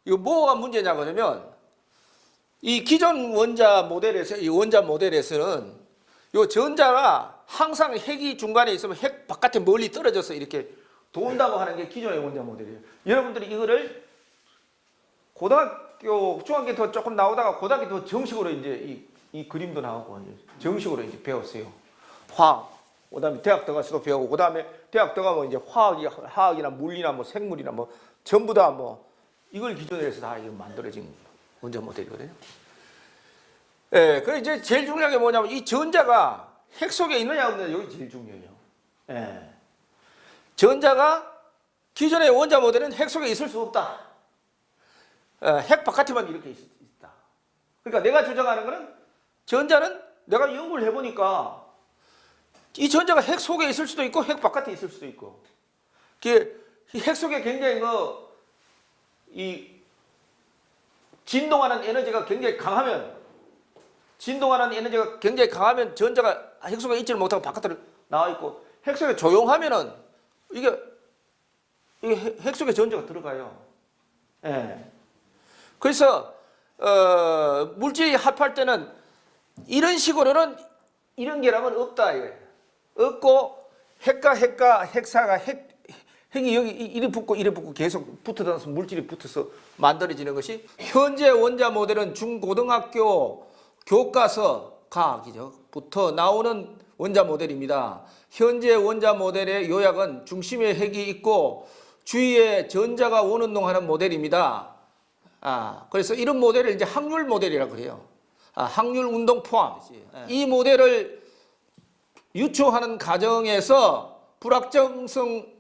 이거 뭐가 문제냐 그러면 이 기존 원자 모델에서는 요 전자가 항상 핵이 중간에 있으면 핵 바깥에 멀리 떨어져서 이렇게 돈다고 하는 게 기존의 원자 모델이에요. 여러분들이 이거를 고등학교, 중학교 더 조금 나오다가 고등학교 더 정식으로 이제 이 그림도 나오고 이제 정식으로 이제 배웠어요. 화학. 그다음에 대학 들어가서도 배우고 그다음에 대학 들어가면 이제 화학이나 물리나 뭐 생물이나 뭐 전부 다 뭐 이걸 기준으로 해서 다 이거 만들어진 원자 모델이거든요. 예, 그 이제 제일 중요한 게 뭐냐면 이 전자가 핵 속에 있느냐 없느냐 여기 제일 중요해요. 예. 전자가 기존의 원자 모델은 핵 속에 있을 수 없다. 핵 바깥에만 이렇게 있다. 그러니까 내가 주장하는 거는 전자는 내가 연구를 해보니까 이 전자가 핵 속에 있을 수도 있고 핵 바깥에 있을 수도 있고 핵 속에 굉장히 이 진동하는 에너지가 굉장히 강하면 전자가 핵 속에 있지를 못하고 바깥으로 나와 있고 핵 속에 조용하면은 이게 핵 속에 전자가 들어가요. 예. 그래서 물질이 합할 때는 이런 식으로는 이런 결합은 없다 이거예요. 없고 핵사가 핵이 여기 이래 붙고 계속 붙어서 물질이 붙어서 만들어지는 것이 현재 원자 모델은 중고등학교 교과서 과학이죠. 부터 나오는 원자 모델입니다. 현재 원자 모델의 요약은 중심에 핵이 있고 주위에 전자가 원운동하는 모델입니다. 그래서 이런 모델을 이제 확률 모델이라고 그래요. 확률 운동 포함이지. 이 모델을 유추하는 과정에서 불확정성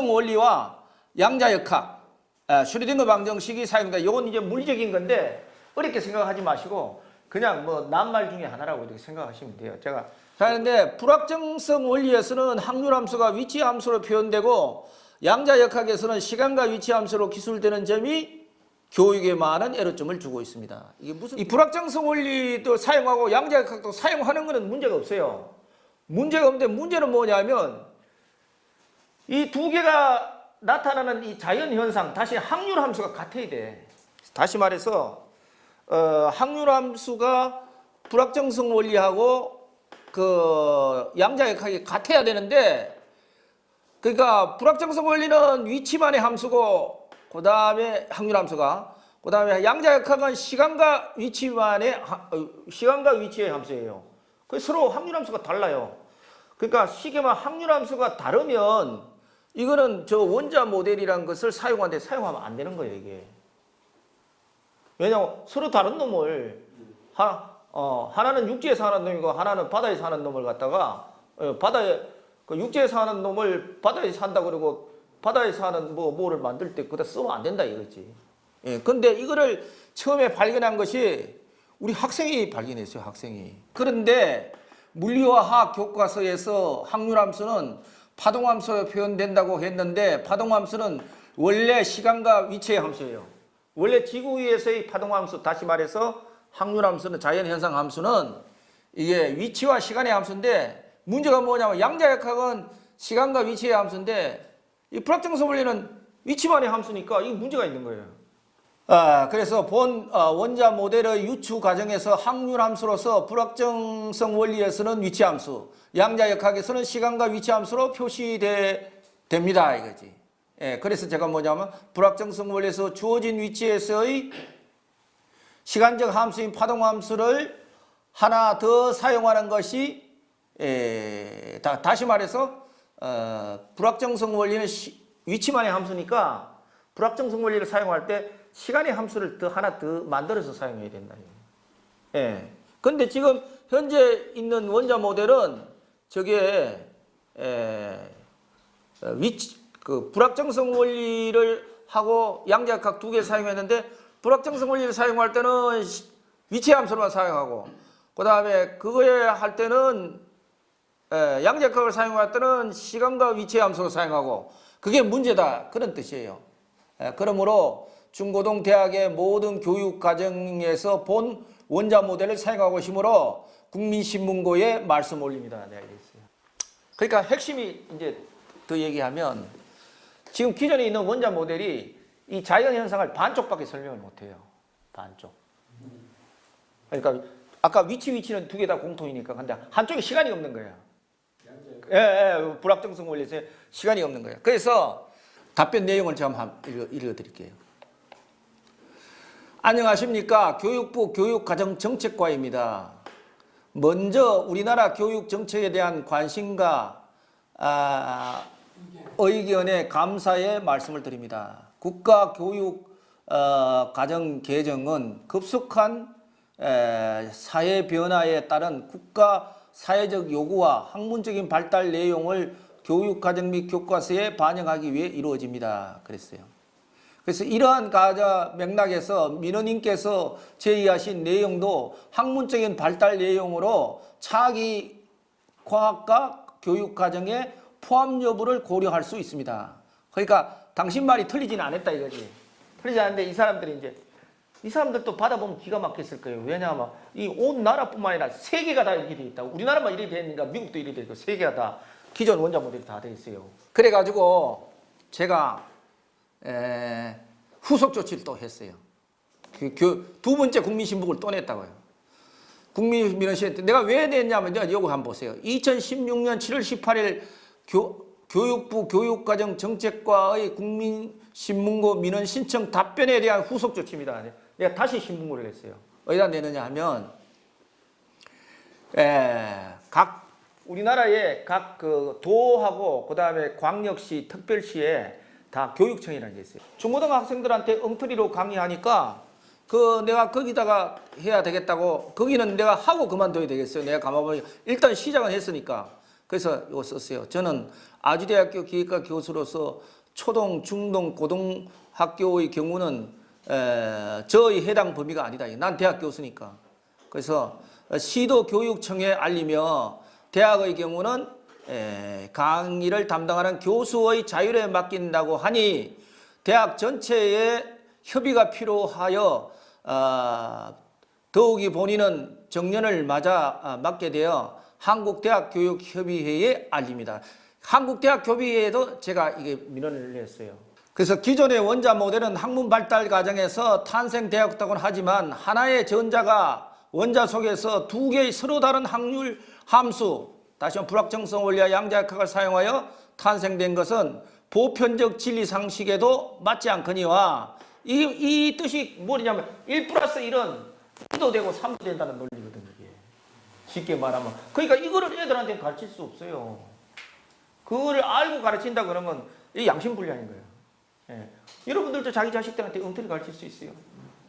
원리와 양자역학, 슈레딩거 방정식이 사용된다. 이건 이제 물리적인 건데 어렵게 생각하지 마시고 그냥 뭐 낱말 중에 하나라고 이렇게 생각하시면 돼요. 제가 그런데 불확정성 원리에서는 확률함수가 위치함수로 표현되고 양자역학에서는 시간과 위치함수로 기술되는 점이 교육에 많은 애로점을 주고 있습니다. 이게 무슨 이 불확정성 원리도 사용하고 양자역학도 사용하는 것은 문제가 없어요. 문제가 없는데 문제는 뭐냐면 이 두 개가 나타나는 이 자연현상, 다시 확률함수가 같아야 돼. 다시 말해서 확률함수가 불확정성 원리하고 그 양자역학이 같아야 되는데 그러니까 불확정성 원리는 위치만의 함수고 그 다음에 확률함수가 그 다음에 양자역학은 시간과 위치의 함수예요. 그래서 서로 확률함수가 달라요. 그러니까 쉽게 말하면 확률함수가 다르면 이거는 저 원자 모델이라는 것을 사용하면 안 되는 거예요, 이게. 왜냐하면 서로 다른 놈을 하나는 육지에서 사는 놈이고 하나는 바다에서 사는 놈을 갖다가 육지에서 사는 놈을 바다에서 산다 그러고 바다에서 사는 뭐를 만들 때 그다 쓰면 안 된다 이거지. 예, 근데 이거를 처음에 발견한 것이 우리 학생이 발견했어요, 학생이. 그런데 물리와 화학 교과서에서 확률함수는 파동함수로 표현된다고 했는데 파동함수는 원래 시간과 위치의 함수예요. 원래 지구 위에서의 파동함수, 다시 말해서 확률함수는 자연현상 함수는 이게 위치와 시간의 함수인데 문제가 뭐냐면 양자역학은 시간과 위치의 함수인데 이 불확정성 원리는 위치만의 함수니까 이 문제가 있는 거예요. 그래서 본 원자 모델의 유추 과정에서 확률함수로서 불확정성 원리에서는 위치함수, 양자역학에서는 시간과 위치함수로 표시됩니다 이거지. 예, 그래서 제가 뭐냐면 불확정성 원리에서 주어진 위치에서의 시간적 함수인 파동함수를 하나 더 사용하는 것이 다시 말해서 불확정성 원리는 위치만의 함수니까 불확정성 원리를 사용할 때 시간의 함수를 하나 더 만들어서 사용해야 된다. 예. 근데 지금 현재 있는 원자 모델은 저게 불확정성 원리를 하고 양자역학 두 개 사용했는데 불확정성 원리를 사용할 때는 위치 함수만 사용하고 그 다음에 그거에 할 때는 양자역학을 사용할 때는 시간과 위치 함수를 사용하고 그게 문제다 그런 뜻이에요. 그러므로 중고등 대학의 모든 교육 과정에서 본 원자 모델을 사용하고 있으므로 국민신문고에 말씀 올립니다. 네, 알겠어요. 그러니까 핵심이 이제 더 얘기하면 지금 기존에 있는 원자 모델이 이 자연 현상을 반쪽밖에 설명을 못해요. 반쪽. 그러니까 아까 위치는 두 개 다 공통이니까 근데 한쪽에 시간이 없는 거야. 예, 불확정성 원리에서 시간이 없는 거야. 그래서 답변 내용을 제가 한번 읽어드릴게요. 안녕하십니까. 교육부 교육가정정책과입니다. 먼저 우리나라 교육 정책에 대한 관심과 의견에 감사의 말씀을 드립니다. 국가 교육 가정 개정은 급속한 사회 변화에 따른 국가 사회적 요구와 학문적인 발달 내용을 교육 과정 및 교과서에 반영하기 위해 이루어집니다. 그랬어요. 그래서 이러한 맥락에서 민원인께서 제의하신 내용도 학문적인 발달 내용으로 차기 과학과 교육 과정의 포함 여부를 고려할 수 있습니다. 그러니까 당신 말이 틀리지는 않았다 이거지. 틀리지 않은데 이 사람들도 받아보면 기가 막혔을 거예요. 왜냐하면 이 온 나라뿐만 아니라 세계가 다 이렇게 돼 있다고. 우리나라만 이렇게 돼 있는가 미국도 이렇게 돼 있고 세계가 다 기존 원자 모델이 다 돼 있어요. 그래가지고 제가 후속 조치를 또 했어요. 두 번째 국민신문을 또 냈다고요. 국민민원시에 내가 왜 냈냐면 요거 한번 보세요. 2016년 7월 18일 교육부 교육과정정책과의 국민신문고 민원 신청 답변에 대한 후속 조치입니다. 내가 다시 신문고를 했어요. 어디다 내느냐 하면 우리나라의 각 그 도하고 그다음에 광역시, 특별시에 다 교육청이라는 게 있어요. 중고등학생들한테 엉터리로 강의하니까 내가 거기다가 해야 되겠다고 거기는 내가 하고 그만둬야 되겠어요. 내가 가만보니 일단 시작은 했으니까. 그래서 이거 썼어요. 저는 아주대학교 기획과 교수로서 초등, 중등, 고등학교의 경우는 저의 해당 범위가 아니다. 난 대학 교수니까. 그래서 시도교육청에 알리며 대학의 경우는 강의를 담당하는 교수의 자율에 맡긴다고 하니 대학 전체에 협의가 필요하여 더욱이 본인은 정년을 맞아 맡게 되어 한국대학교육협의회에 알립니다. 한국대학교육협의회에도 제가 이게 민원을 냈어요. 그래서 기존의 원자 모델은 학문 발달 과정에서 탄생되었다고는 하지만 하나의 전자가 원자 속에서 두 개의 서로 다른 확률 함수, 다시 한번 불확정성 원리와 양자역학을 사용하여 탄생된 것은 보편적 진리 상식에도 맞지 않거니와 이 뜻이 뭐냐면 1 플러스 1은 2도 되고 3도 된다는 논리거든요. 이게. 쉽게 말하면. 그러니까 이거를 애들한테 가르칠 수 없어요. 그거를 알고 가르친다 그러면 이 양심불량인 거예요. 예. 여러분들도 자기 자식들한테 엉터리 가르칠 수 있어요.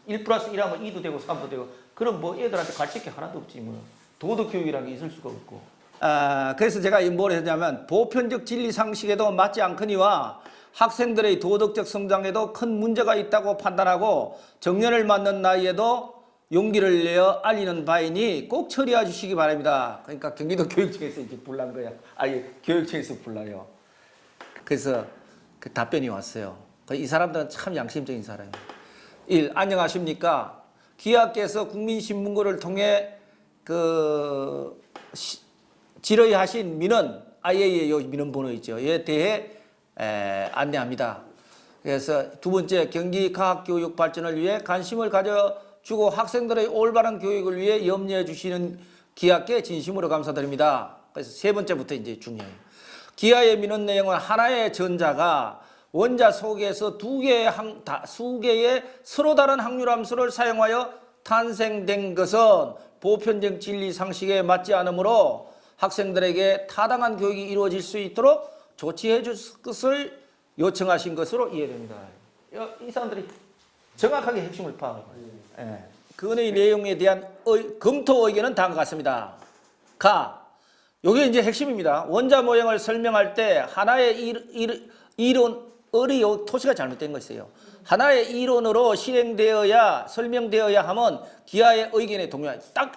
1 플러스 1 하면 2도 되고 3도 되고 그럼 뭐 애들한테 가르칠 게 하나도 없지 뭐. 도덕교육이라는 게 있을 수가 없고. 그래서 제가 뭘 했냐면 보편적 진리 상식에도 맞지 않거니와 학생들의 도덕적 성장에도 큰 문제가 있다고 판단하고 정년을 맞는 나이에도 용기를 내어 알리는 바이니 꼭 처리해 주시기 바랍니다. 그러니까 경기도 교육청에서 이제 불난 거야. 아니 교육청에서 불러요. 그래서 그 답변이 왔어요. 이 사람들은 참 양심적인 사람이에요. 1. 안녕하십니까. 기하께서 국민신문고를 통해 질의하신 민원, IAEA 요 민원 번호 있죠. 에 대해 안내합니다. 그래서 두 번째, 경기 과학교육 발전을 위해 관심을 가져주고 학생들의 올바른 교육을 위해 염려해 주시는 기하께 진심으로 감사드립니다. 그래서 세 번째부터 이제 중요해요. 기하의 민원 내용은 하나의 전자가 원자 속에서 수 개의 서로 다른 확률함수를 사용하여 탄생된 것은 보편적 진리 상식에 맞지 않으므로 학생들에게 타당한 교육이 이루어질 수 있도록 조치해 줄 것을 요청하신 것으로 이해됩니다. 이 사람들이 정확하게 핵심을 파악하는 거예요. 그의 내용에 대한 검토 의견은 다음과 같습니다. 이게 이제 핵심입니다. 원자 모형을 설명할 때 하나의 토시가 잘못된 것이에요. 하나의 이론으로 설명되어야 하면 기하의 의견에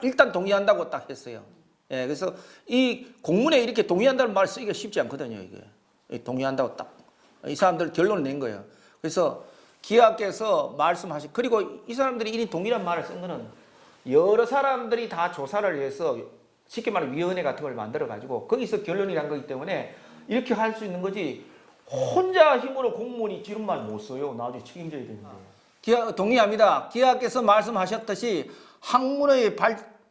일단 동의한다고 딱 했어요. 그래서 이 공문에 이렇게 동의한다는 말을 쓰기가 쉽지 않거든요. 이게 동의한다고 딱 이 사람들 결론을 낸 거예요. 그래서 기하께서 말씀하신 그리고 이 사람들이 이 동의란 말을 쓴 거는 여러 사람들이 다 조사를 해서 쉽게 말하면 위원회 같은 걸 만들어 가지고 거기서 결론이 난 거기 때문에 이렇게 할 수 있는 거지. 혼자 힘으로 공무원이 지름말 못 써요. 나중에 책임져야 되는데. 동의합니다. 기하께서 말씀하셨듯이 학문의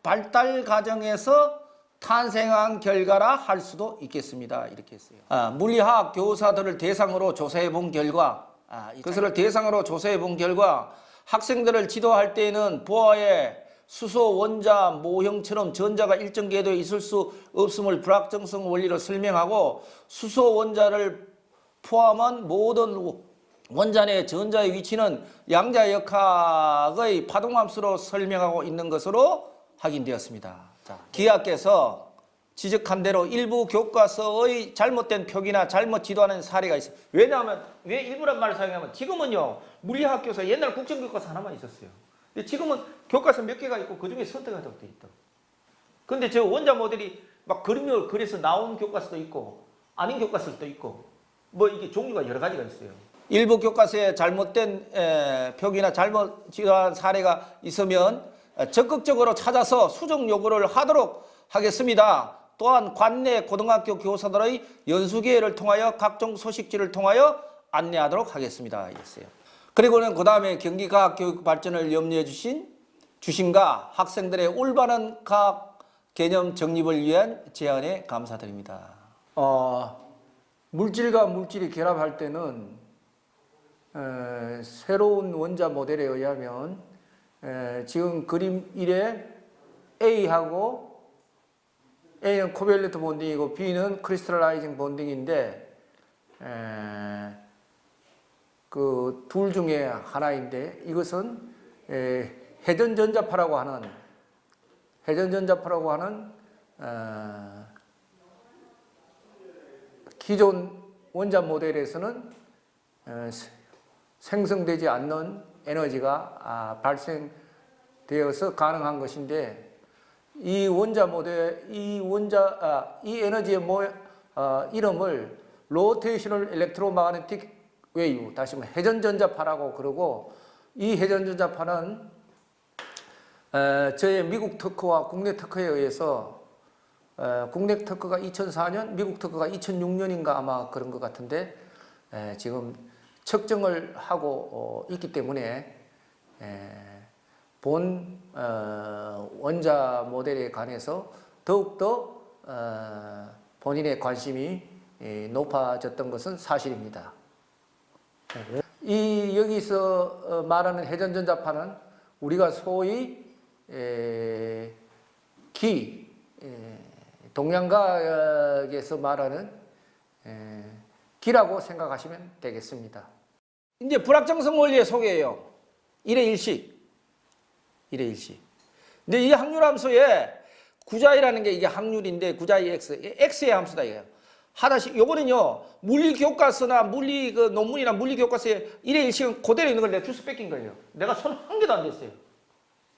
발달 과정에서 탄생한 결과라 할 수도 있겠습니다. 이렇게 했어요. 물리학 교사들을 대상으로 조사해 본 결과, 그것을 대상으로 조사해 본 결과 학생들을 지도할 때에는 보아의 수소, 원자, 모형처럼 전자가 일정 궤도에 있을 수 없음을 불확정성 원리로 설명하고 수소, 원자를 포함한 모든 원자 내 전자의 위치는 양자역학의 파동함수로 설명하고 있는 것으로 확인되었습니다. 기하께서 지적한 대로 일부 교과서의 잘못된 표기나 잘못 지도하는 사례가 있어요. 왜냐하면 왜 일부란 말을 사용하면 지금은요 물리학 교사 옛날 국정교과서 하나만 있었어요. 근데 지금은 교과서 몇 개가 있고 그 중에 선택하도록 돼 있다. 근데 저 원자 모델이 막 그림을 그려서 나온 교과서도 있고 아닌 교과서도 있고 뭐 이게 종류가 여러 가지가 있어요. 일부 교과서에 잘못된 표기나 잘못 지도한 사례가 있으면 적극적으로 찾아서 수정 요구를 하도록 하겠습니다. 또한 관내 고등학교 교사들의 연수기회를 통하여 각종 소식지를 통하여 안내하도록 하겠습니다. 이랬어요. 그리고는 그 다음에 경기과학교육 발전을 염려해 주신가 학생들의 올바른 과학 개념 정립을 위한 제안에 감사드립니다. 물질과 물질이 결합할 때는 새로운 원자 모델에 의하면 지금 그림 1에 A하고 A는 코밸런트 본딩이고 B는 크리스탈라이징 본딩인데 그 둘 중에 하나인데 이것은 회전전자파라고 하는 기존 원자 모델에서는 생성되지 않는 에너지가 발생되어서 가능한 것인데 이 원자 모델, 이 에너지의 이름을 로테이셔널 일렉트로마그네틱 웨이브, 다시 말해 회전전자파라고 그러고 이 회전전자파는 저의 미국 특허와 국내 특허에 의해서 국내 특허가 2004년, 미국 특허가 2006년인가 아마 그런 것 같은데 지금 측정을 하고 있기 때문에 본 원자 모델에 관해서 더욱더 본인의 관심이 높아졌던 것은 사실입니다. 여기서 말하는 회전전자파는 우리가 소위 동양과학에서 말하는 기라고 생각하시면 되겠습니다. 이제 불확정성 원리의 소개예요. 1의 1식. 근데 이 확률함수에 구자이라는 게 이게 확률인데 구자이 x의 함수다 이거예요. 하나씩 요거는요 물리 교과서나 물리 그 논문이나 물리 교과서에 1의 1식은 그대로 있는 걸 내가 주스 뺏긴 거예요. 내가 손 한 개도 안 댔어요.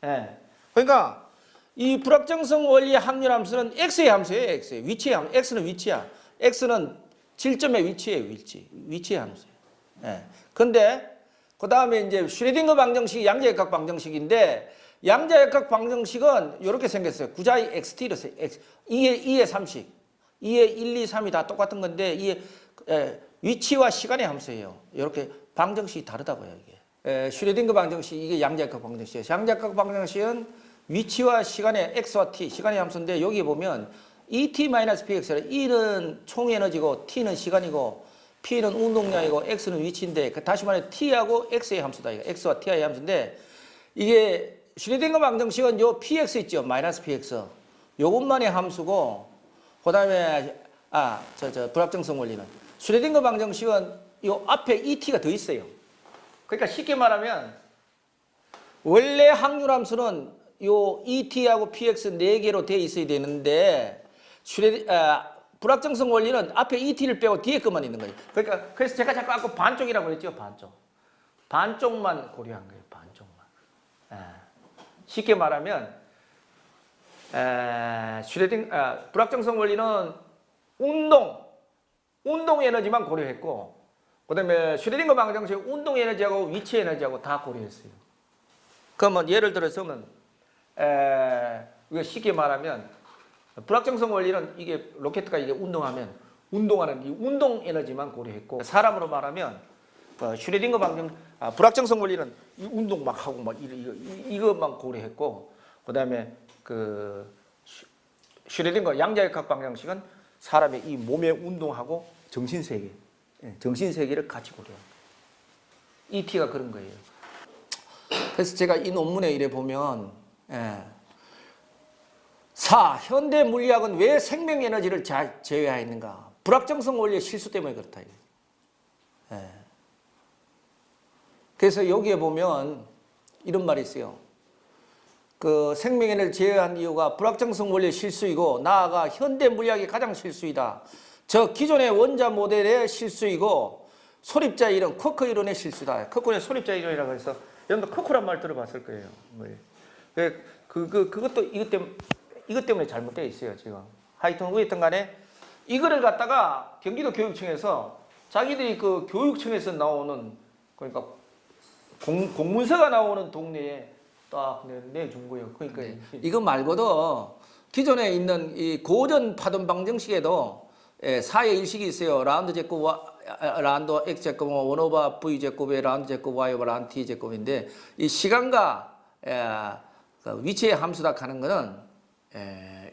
예. 그러니까 이 불확정성 원리의 확률함수는 x의 함수예요. x의 위치의 함수. x는 위치야. x는 질점의 위치의 함수예요. 예. 근데 그 다음에 이제 슈레딩거 방정식이 양자역학 방정식인데 양자역학 방정식은 이렇게 생겼어요. 구자의 xt로 2의 3식, 2의 1, 2, 3이 다 똑같은 건데 이게 위치와 시간의 함수예요. 이렇게 방정식이 다르다고요. 이게 슈레딩거 방정식 이게 양자역학 방정식이에요. 양자역학 방정식은 위치와 시간의 x와 t 시간의 함수인데 여기 보면 et-px라 e는 총 에너지고 t는 시간이고 P는 운동량이고 X는 위치인데 다시 말해 T하고 X의 함수다. 이거. X와 T의 함수인데 이게 슈레딩거 방정식은 요 PX 있죠. 마이너스 PX. 요것만의 함수고 그 다음에 불확정성 원리는 슈레딩거 방정식은 요 앞에 ET가 더 있어요. 그러니까 쉽게 말하면 원래 확률함수는 요 ET하고 PX 4개로 돼 있어야 되는데 불확정성 원리는 앞에 ET를 빼고 뒤에 것만 있는 거예요. 그러니까 그래서 제가 자꾸 아까 반쪽이라고 그랬죠. 반쪽만 고려한 거예요. 반쪽만. 쉽게 말하면 불확정성 원리는 운동 에너지만 고려했고 그다음에 슈레딩거 방정식 운동 에너지하고 위치 에너지하고 다 고려했어요. 그러면 예를 들어서는 이거 쉽게 말하면 불확정성 원리는 이게 로켓가 이게 운동하면 운동하는 이 운동 에너지만 고려했고 사람으로 말하면 슈레딩거 불확정성 원리는 이 운동 막 하고 막 이것만 고려했고 그다음에 그 슈레딩거 양자역학 방정식은 사람의 이 몸의 운동하고 정신 세계를 같이 고려. ET가 그런 거예요. 그래서 제가 이 논문에 이래 보면 현대 물리학은 왜 생명 에너지를 제외하였는가? 불확정성 원리의 실수 때문에 그렇다. 그래서 여기에 보면 이런 말이 있어요. 그 생명 에너지를 제외한 이유가 불확정성 원리의 실수이고 나아가 현대 물리학의 가장 실수이다. 저 기존의 원자 모델의 실수이고 소립자 이론, 쿼크 이론의 실수다. 쿼크의 소립자 이론이라고 해서 여러분들 쿼크란 말 들어봤을 거예요. 그것도 이것 때문에 잘못되어 있어요, 지금. 하여튼 어쨌든 간에 이거를 갖다가 경기도 교육청에서 자기들이 그 교육청에서 나오는 그러니까 공문서가 나오는 동네에 딱 내준 거예요. 그러니까 이거 말고도 기존에 있는 이 고전 파동 방정식에도 사의 일식이 있어요. 라운드 제곱 라운드 x 제곱 원 오버 v 제곱의 라운드 제곱 y 오버 라운드 t 제곱인데 이 시간과 위치의 함수다 하는 거는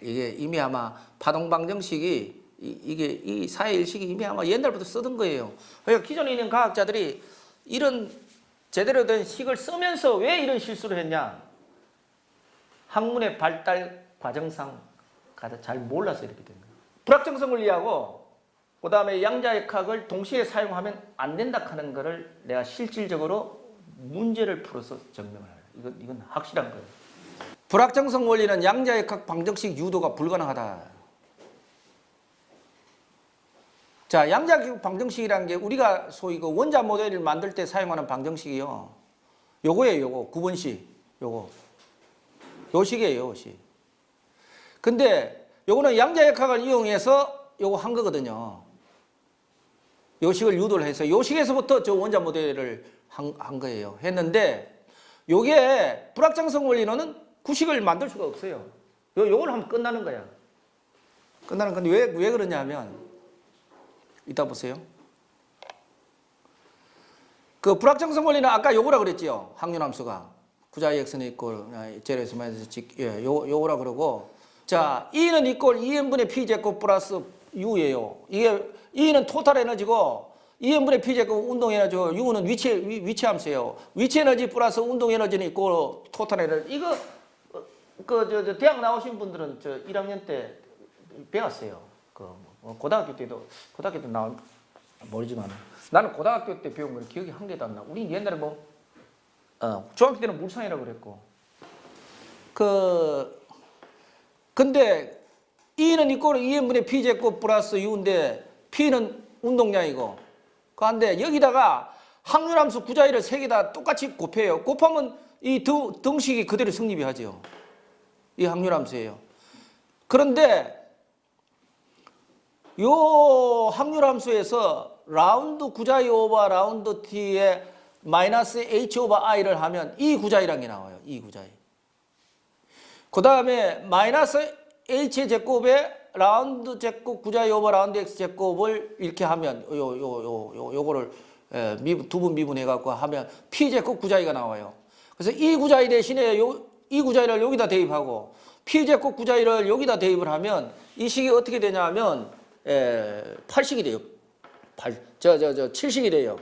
이게 이미 아마 파동 방정식이 이게 이 사의 일식이 이미 아마 옛날부터 쓰던 거예요. 그러니까 기존에 있는 과학자들이 이런 제대로 된 식을 쓰면서 왜 이런 실수를 했냐? 학문의 발달 과정상 잘 몰라서 이렇게 된 거예요. 불확정성 원리하고 그다음에 양자역학을 동시에 사용하면 안 된다 하는 거를 내가 실질적으로 문제를 풀어서 증명을 해요. 이건 확실한 거예요. 불확정성 원리는 양자역학 방정식 유도가 불가능하다. 자, 양자역학 방정식이라는 게 우리가 소위 그 원자 모델을 만들 때 사용하는 방정식이요. 요거예요, 요거. 9번식. 요거. 요 식이에요, 요 식. 근데 요거는 양자역학을 이용해서 요거 한 거거든요. 요 식을 유도를 해서 요 식에서부터 저 원자 모델을 한 거예요. 했는데 요게 불확정성 원리로는 구식을 만들 수가 없어요. 요걸 하면 끝나는 거야. 끝나는 건데 왜 그러냐 하면 이따 보세요. 그 불확정성 원리는 아까 요거라 그랬지요. 항륜함수가 구자의 x는 이꼴 제로에서 마이너스 요거라 그러고 자 E는 이꼴 2n분의 p제곱 플러스 u예요. 이게 E는 토탈 에너지고 2n분의 p제곱 운동 에너지고 u는 위치 함수예요. 위치 에너지 플러스 운동 에너지는 이꼴 토탈 에너지. 이거 저 대학 나오신 분들은 저 1학년 때 배웠어요. 고등학교 때도 나온 모르지만 나는 고등학교 때 배운 건 기억이 한 개도 안 나. 우리 옛날에 중학교 때는 물상이라고 그랬고 근데 E는 이꼴 2n분의 p제곱 플러스 u인데 p는 운동량이고 그런데 여기다가 항륜함수 구자위를 세 개 다 똑같이 곱해요. 곱하면 이 등식이 그대로 성립이 하죠. 이 항륜함수예요. 그런데 요 항률함수에서 라운드 구자위 오버 라운드 t에 마이너스 h 오버 i를 하면 이 구자위라는 게 나와요. 이 구자위. 그 다음에 마이너스 h 제곱에 라운드 제곱 구자위 오버 라운드 x 제곱을 이렇게 하면 요거를 두 분 미분해 갖고 하면 p 제곱 구자위가 나와요. 그래서 이 구자위 대신에 이 구자위를 여기다 대입하고 p 제곱 구자위를 여기다 대입을 하면 이 식이 어떻게 되냐 하면 8식이 돼요. 7식이 돼요.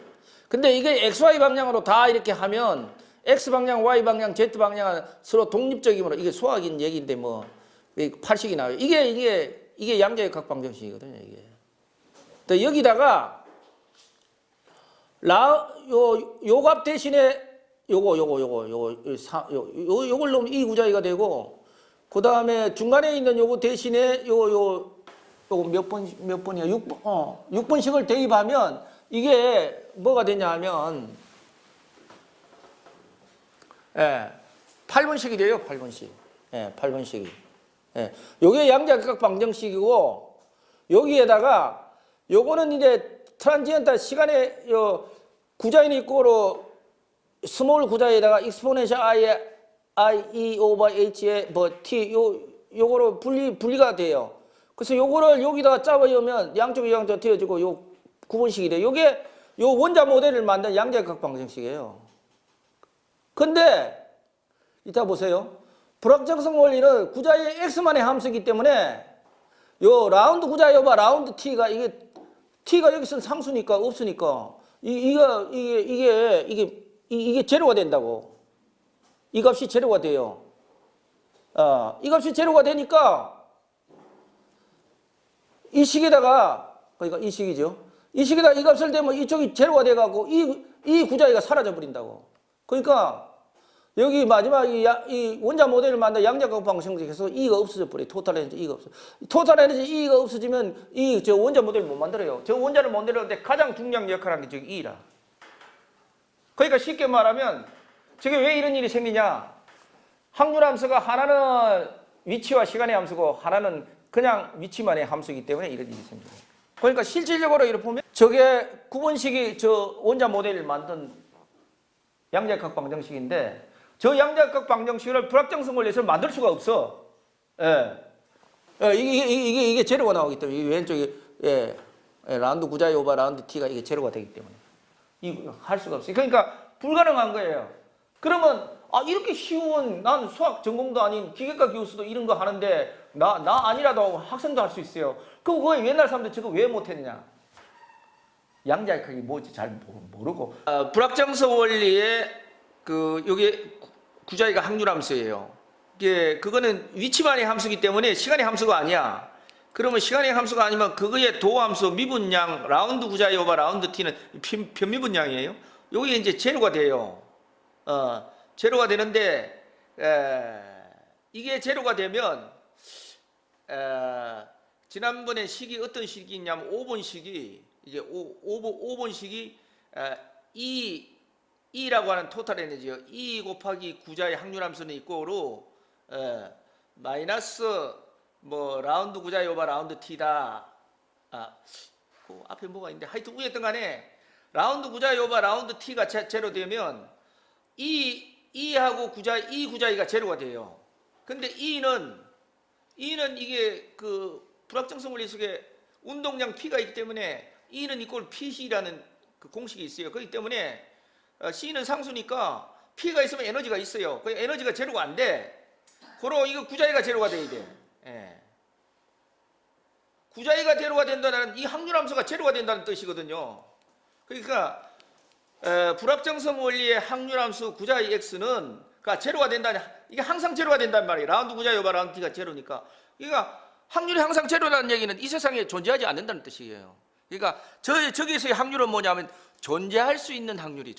근데 이게 XY 방향으로 다 이렇게 하면 X 방향, Y 방향, Z 방향은 서로 독립적이므로 이게 수학인 얘기인데 8식이 나와요. 이게 양자역학 방정식이거든요, 이게. 또 여기다가 요 값 대신에 요걸 넣으면 이 구자위가 되고 그다음에 중간에 있는 요거 대신에 요거 몇 번이야? 6번씩을 대입하면 이게 뭐가 되냐 하면 8번씩이 돼요. 8번씩. 8번씩이. 요게 양자역학 방정식이고 여기에다가 요거는 이제 트란지엔탈 시간의 구자위는 이꼬로 스몰 구자위에다가 익스포넨셜 i e 오버 h의 t 요거로 분리가 돼요. 그래서 요거를 여기다가 짜보면 양쪽이 양쪽 튀어지고 요 구분식이 돼. 요게 요 원자 모델을 만든 양자역학 방정식이에요. 근데 이따 보세요. 불확정성 원리는 구자의 x만의 함수이기 때문에 요 라운드 구자 여봐 라운드 t가 이게 t가 여기서는 상수니까 없으니까 이게 제로가 된다고. 이 값이 제로가 돼요. 이 값이 제로가 되니까 이 식에다가 그러니까 이 식이죠. 이 식에다 이 값을 대면 이쪽이 제로가 돼갖고 이 구자의가 사라져 버린다고. 그러니까 여기 마지막 이 원자 모델을 만든 양자각 방정식에서 E가 없어져 버려. 토탈 에너지 E가 없어. 토탈 에너지 E가 없어지면 저 원자 모델을 못 만들어요. 저 원자를 만들었는데 가장 중요한 역할을 하는 게 저기 E라. 그러니까 쉽게 말하면 저게 왜 이런 일이 생기냐? 확률함수가 하나는 위치와 시간의 함수고 하나는 그냥 위치만의 함수이기 때문에 이런 일이 생겨요. 그러니까 실질적으로 이렇게 보면 저게 구분식이 저 원자 모델을 만든 양자역학 방정식인데 저 양자역학 방정식을 불확정성 원리에서 만들 수가 없어. 이게 제로가 나오기 때문에 이 왼쪽에 라운드 구자의 오바 라운드 t가 이게 제로가 되기 때문에 이거 할 수가 없어요. 그러니까 불가능한 거예요. 그러면 이렇게 쉬운 난 수학 전공도 아닌 기계과 교수도 이런 거 하는데 나 아니라도 학생도 할 수 있어요. 그럼 왜 옛날 사람들 저거 왜 못했냐? 양자역학이 뭔지 잘 모르고 불확정성 원리의 여기 구자의가 확률함수예요. 이게 그거는 위치만의 함수이기 때문에 시간의 함수가 아니야. 그러면 시간의 함수가 아니면 그거의 도함수 미분량 라운드 구자의 오바 라운드 t는 편미분량이에요. 여기 이제 제로가 돼요. 제로가 되는데 이게 제로가 되면 지난번에 식이 어떤 식이 있냐면 5번식이 이제 5번식이 E라고 하는 토탈 에너지요. E 곱하기 구자의 확률함수는 이꼬로 마이너스 뭐 라운드 구자의 오바 라운드 t다. 그 앞에 뭐가 있는데 하여튼 위에 있던 간에 라운드 구자의 오바 라운드 t가 제로 되면 E하고 이 구자의가 제로가 돼요. 근데 E는 이게 그 불확정성 원리 속에 운동량 P가 있기 때문에 E는 이꼴 PC라는 그 공식이 있어요. 그렇기 때문에 C는 상수니까 P가 있으면 에너지가 있어요. 그 에너지가 제로가 안 돼. 그럼 이거 구자의가 제로가 돼야 돼. 구자의가 제로가 된다는 이 확률함수가 제로가 된다는 뜻이거든요. 그러니까 불확정성 원리의 확률함수 구자의 x는 제로가 된다는 이게 항상 제로가 된단 말이에요. 라운드 구자의 오바 라운드 t가 제로니까. 그러니까 확률이 항상 제로라는 얘기는 이 세상에 존재하지 않는다는 뜻이에요. 그러니까 저기서의 확률은 뭐냐면 존재할 수 있는 확률이.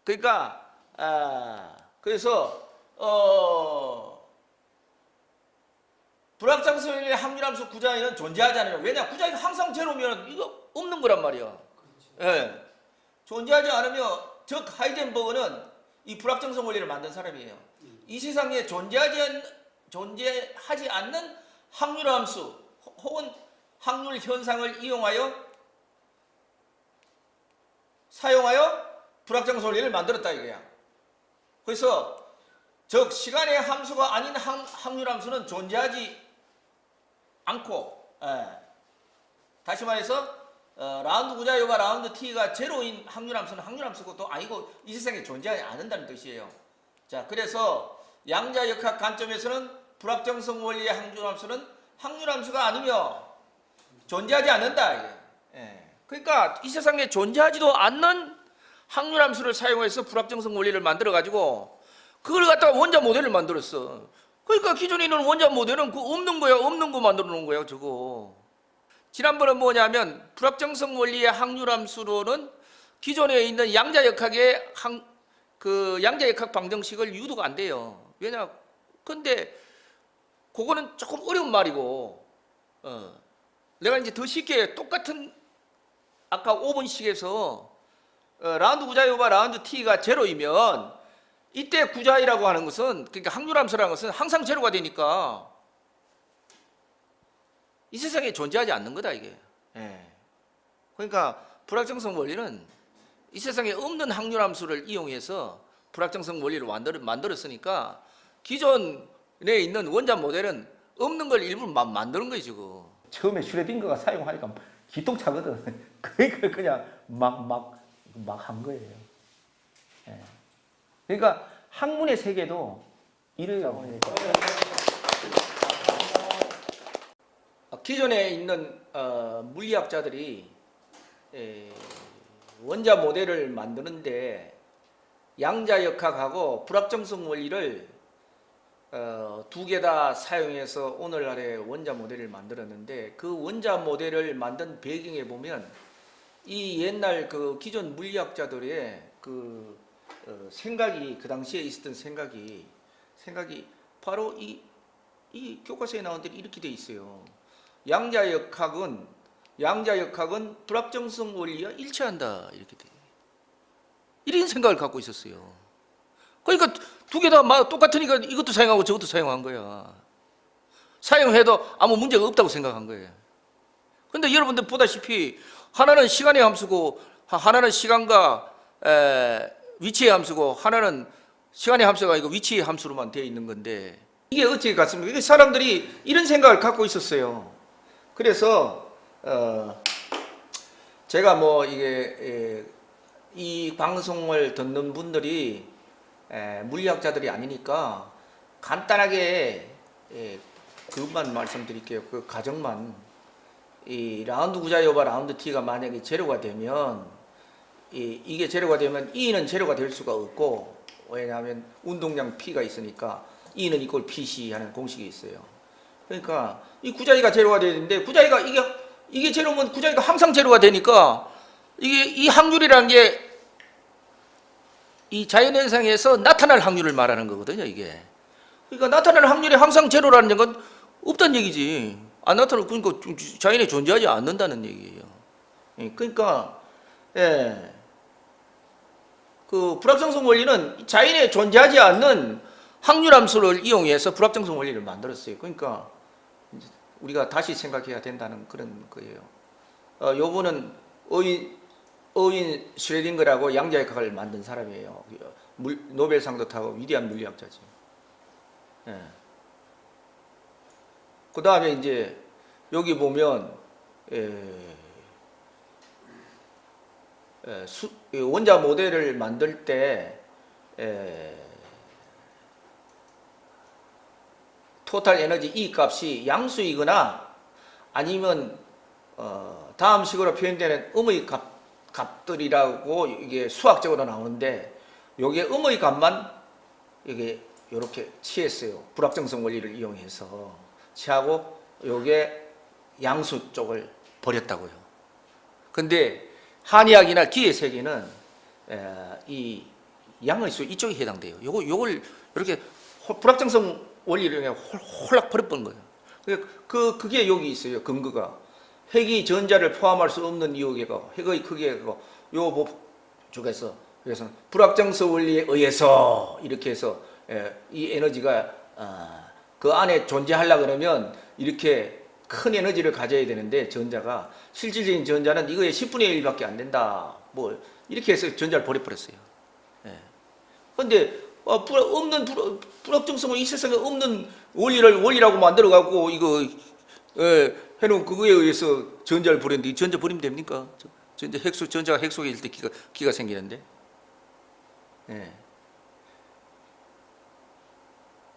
그러니까 그래서 불확정성 원리의 확률함수 구자의는 존재하지 않아요. 왜냐? 구자의가 항상 제로면 이거 없는 거란 말이야. 존재하지 않으면 즉 하이젠버그는 이 불확정성 원리를 만든 사람이에요. 이 세상에 존재하지 않는 확률함수 혹은 확률 현상을 사용하여 불확정성 원리를 만들었다 이거야. 그래서 즉 시간의 함수가 아닌 확률함수는 존재하지 않고 다시 말해서 라운드 구자의 오바 라운드 t가 제로인 확률함수는 확률함수고 또 아니고 이 세상에 존재하지 않는다는 뜻이에요. 자, 그래서 양자역학 관점에서는 불확정성 원리의 확률함수는 확률함수가 아니며 존재하지 않는다. 이게. 그러니까 이 세상에 존재하지도 않는 확률함수를 사용해서 불확정성 원리를 만들어 가지고 그걸 갖다가 원자 모델을 만들었어. 그러니까 기존에 있는 원자 모델은 그 없는 거 만들어 놓은 거야, 저거. 지난번은 뭐냐면 불확정성 원리의 확률함수로는 기존에 있는 양자역학의 양자역학 방정식을 유도가 안 돼요. 왜냐? 근데 그거는 조금 어려운 말이고, 내가 이제 더 쉽게 똑같은 아까 5번식에서 라운드 구자의 오바 라운드 t가 제로이면 이때 구자의라고 하는 것은 그러니까 확률함수라는 것은 항상 제로가 되니까 이 세상에 존재하지 않는 거다 이게. 그러니까 불확정성 원리는 이 세상에 없는 확률함수를 이용해서 불확정성 원리를 만들었으니까 기존 내에 있는 원자 모델은 없는 걸 일부러 만드는 거지 지금. 처음에 슈레딩거가 사용하니까 기똥차거든. 그러니까 그냥 막 한 거예요. 예. 그러니까 학문의 세계도 이래요. 기존에 있는 물리학자들이 원자 모델을 만드는데 양자역학하고 불확정성 원리를 두 개 다 사용해서 오늘날의 원자 모델을 만들었는데 그 원자 모델을 만든 배경에 보면 이 옛날 그 기존 물리학자들의 그 생각이 그 당시에 있었던 생각이 바로 이 교과서에 나온 대로 이렇게 돼 있어요. 양자역학은 불확정성 원리와 일치한다 이렇게 돼. 이런 생각을 갖고 있었어요. 그러니까 두 개 다 똑같으니까 이것도 사용하고 저것도 사용한 거야. 사용해도 아무 문제가 없다고 생각한 거예요. 그런데 여러분들 보다시피 하나는 시간의 함수고 하나는 시간과 위치의 함수고 하나는 시간의 함수가 아니고 위치의 함수로만 되어 있는 건데 이게 어떻게 같습니까? 이게 사람들이 이런 생각을 갖고 있었어요. 그래서 제가 뭐 이게 이 방송을 듣는 분들이 물리학자들이 아니니까 간단하게 그것만 말씀드릴게요. 그 가정만 이 라운드 구자여바 라운드 t가 만약에 제로가 되면 이게 제로가 되면 E는 제로가 될 수가 없고 왜냐하면 운동량 P가 있으니까 E는 이꼴 PC 하는 공식이 있어요. 그러니까 이 구자위가 제로가 되야 되는데 구자위가 이게 제로면 구자위가 항상 제로가 되니까 이게 이 확률이라는 게 이 자연현상에서 나타날 확률을 말하는 거거든요, 이게. 그러니까 나타날 확률이 항상 제로라는 건 없다는 얘기지. 안 나타나고 그러니까 자연에 존재하지 않는다는 얘기예요. 그러니까 그 불확정성 원리는 자연에 존재하지 않는 확률함수를 이용해서 불확정성 원리를 만들었어요. 그러니까 우리가 다시 생각해야 된다는 그런 거예요. 요분은 어윈 슈레딩거라고 양자역학을 만든 사람이에요. 노벨상도 타고 위대한 물리학자지. 그 다음에 이제 여기 보면 원자 모델을 만들 때 토탈 에너지 E 값이 양수이거나 아니면 다음 식으로 표현되는 음의 값들이라고 이게 수학적으로 나오는데 요게 음의 값만 이게 이렇게 취했어요. 불확정성 원리를 이용해서 취하고 요게 양수 쪽을 버렸다고요. 근데 한의학이나 기의 세계는 이 양의 수 이쪽에 해당돼요. 요걸 이렇게 불확정성 원리를 그냥 홀락 버려버린 거예요. 그게 여기 있어요. 근거가. 핵이 전자를 포함할 수 없는 이유가 핵의 크기가 요 쪽에서 그래서 불확정성 원리에 의해서 이렇게 해서 이 에너지가 그 안에 존재하려 그러면 이렇게 큰 에너지를 가져야 되는데 전자가 실질적인 전자는 이거의 10분의 1밖에 안 된다. 뭐 이렇게 해서 전자를 버려버렸어요. 그런데 없는 불확정성은 이 세상에 없는 원리라고 만들어 갖고 이거 해놓은 그거에 의해서 전자를 버렸는데 이 전자 버리면 됩니까? 전자가 핵 속에 있을 때 기가 생기는데.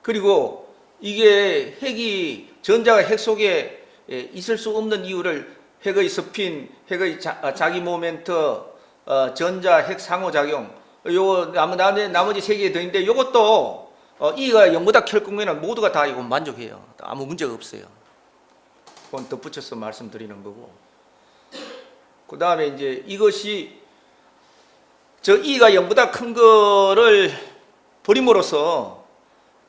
그리고 이게 전자가 핵 속에 있을 수 없는 이유를 핵의 스핀, 핵의 자기 모멘트, 전자 핵 상호작용, 요 나머지 세 개 더 있는데 요것도 E가 0보다 클 경우에는 모두가 다 이거 만족해요. 아무 문제가 없어요. 그건 덧붙여서 말씀드리는 거고. 그 다음에 이제 이것이 저 E가 0보다 큰 거를 버림으로써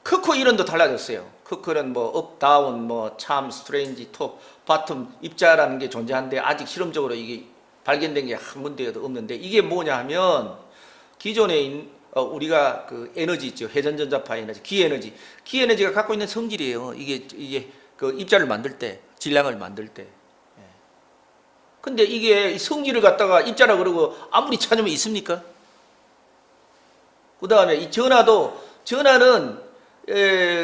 크크 이론도 달라졌어요. 크크는 뭐 업, 다운, 뭐 참, 스트레인지, 톱, 바텀, 입자라는 게 존재하는데 아직 실험적으로 이게 발견된 게 한 군데도 없는데 이게 뭐냐 하면 기존에 우리가 그 에너지 있죠. 회전전자파 에너지, 기에너지가 갖고 있는 성질이에요. 이게 그 입자를 만들 때, 질량을 만들 때. 근데 이게 성질을 갖다가 입자라 그러고 아무리 찾으면 있습니까? 그 다음에 이 전하는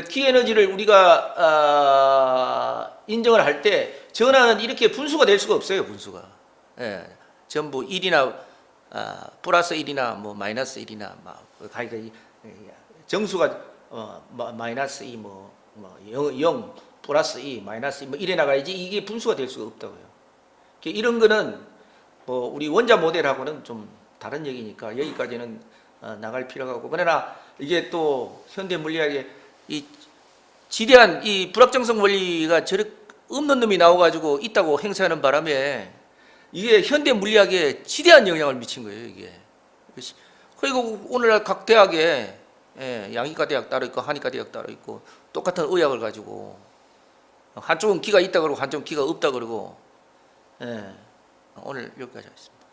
기에너지를 우리가 인정을 할 때 전하는 이렇게 분수가 될 수가 없어요. 분수가 전부 1이나 플러스 1이나 뭐 마이너스 1이나 막 정수가 마이너스 2 0 플러스 2 마이너스 2 뭐 이래 나가야지 이게 분수가 될 수가 없다고요. 이런 거는 뭐 우리 원자 모델하고는 좀 다른 얘기니까 여기까지는 나갈 필요가 없고, 그러나 이게 또 현대 물리학의 이 지대한 이 불확정성 원리가 저렇게 없는 놈이 나와가지고 있다고 행사하는 바람에 이게 현대 물리학에 지대한 영향을 미친 거예요. 이게 그리고 오늘날 각 대학에 양의과 대학 따로 있고 한의과 대학 따로 있고 똑같은 의학을 가지고 한쪽은 기가 있다 그러고 한쪽은 기가 없다 그러고 오늘 여기까지 하겠습니다.